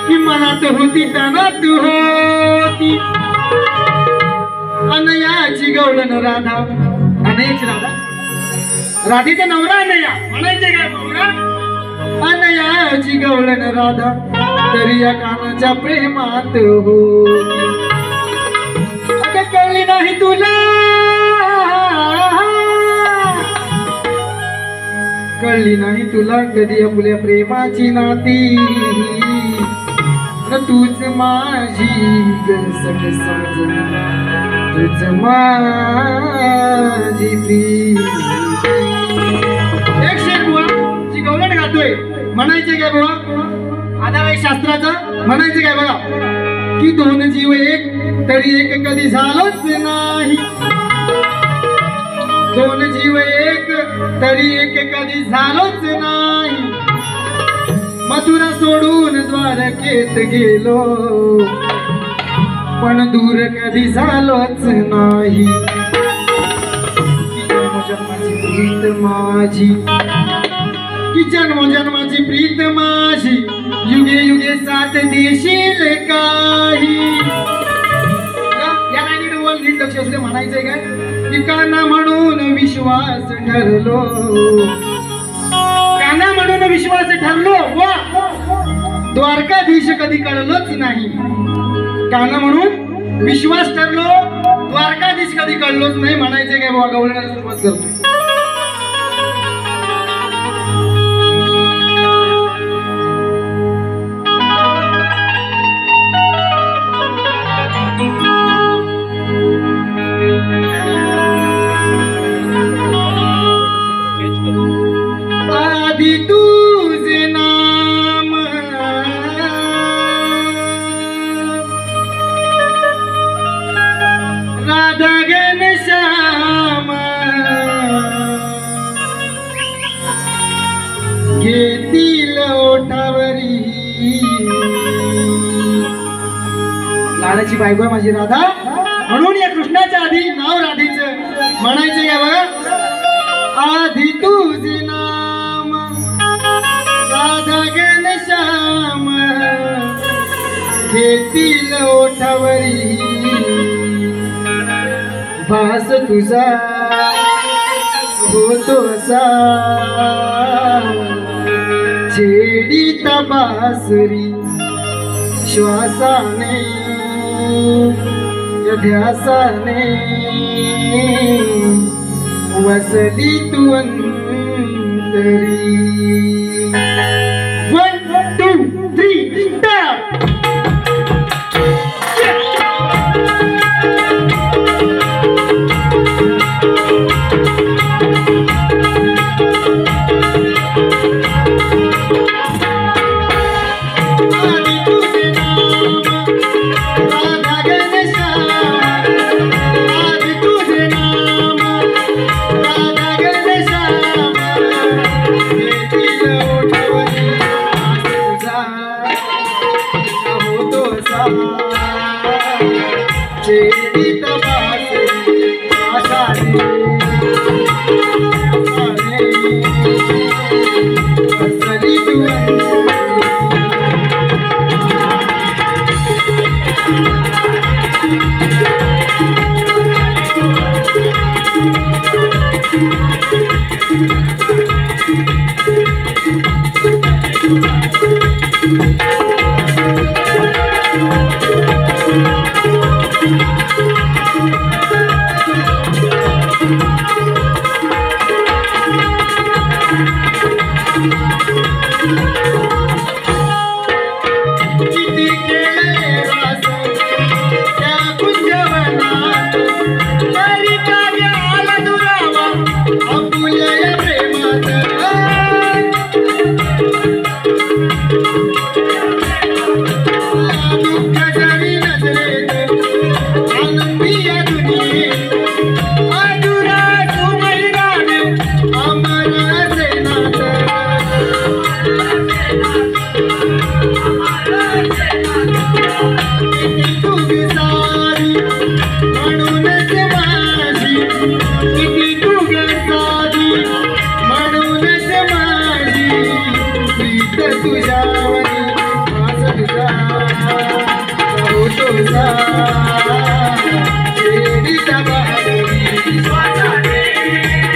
की मनात होती तनात होती अनयाची गवळण राधा. अनयाची राधा, राधेचा नवरा अनया म्हणायचे काय नवरा. अनयाची गवळण राधा तरी या कानाच्या प्रेमात होती. अगं कळली नाही तुला, कळली नाही तुला कधी आपल्या प्रेमाची नाती. तूच माझी गसक समज, तूच माझी प्रीती. एक शेर बुवा जी गवळण गातोय म्हणायचे काय बुवा. आधार आहे शास्त्राचं. म्हणायचे काय बघा की दोन जीव एक तरी एक कधी झालोच नाही. दोन जीव एक तरी एक कधी झालोच नाही. मथुरा सोडून द्वारकेत गेलो पण दूर कधी झालोच नाही. जन्मजन्माची प्रीत माझी, की जन्मजन्माची प्रीत माझी युगे युगे साथ देशील काही. या लाईनीत वर नीट लक्ष असले म्हणायचंय काय की काना म्हणून विश्वास ठरलो, काना म्हणून विश्वास ठरलो वा द्वारकाधीश कधी कळलोच नाही. काना म्हणून विश्वास ठरलो, द्वारकाधीश कधी कळलोच नाही. म्हणायचे काय बाबा गवळणाला सुरुवात करतो. आधी तुझे नाम राधा घनश्याम घेतील ओठावरी. लाडाची बायको आहे माझी राधा म्हणून या कृष्णाच्या आधी नाव राधेचं म्हणायचं काय बघा. आधी तुझे नाम राधा घनश्याम घेतील ओठावरी. भास तुझा होतो असा छेडीता बासरी. श्वासाने ध्यासाने वसली तू अंतरी. 1 2 3 स्टार्ट. तुझ्यावरी वास तुझा तुझा शेरीचा बहादुरी श्वासाने श्वासाने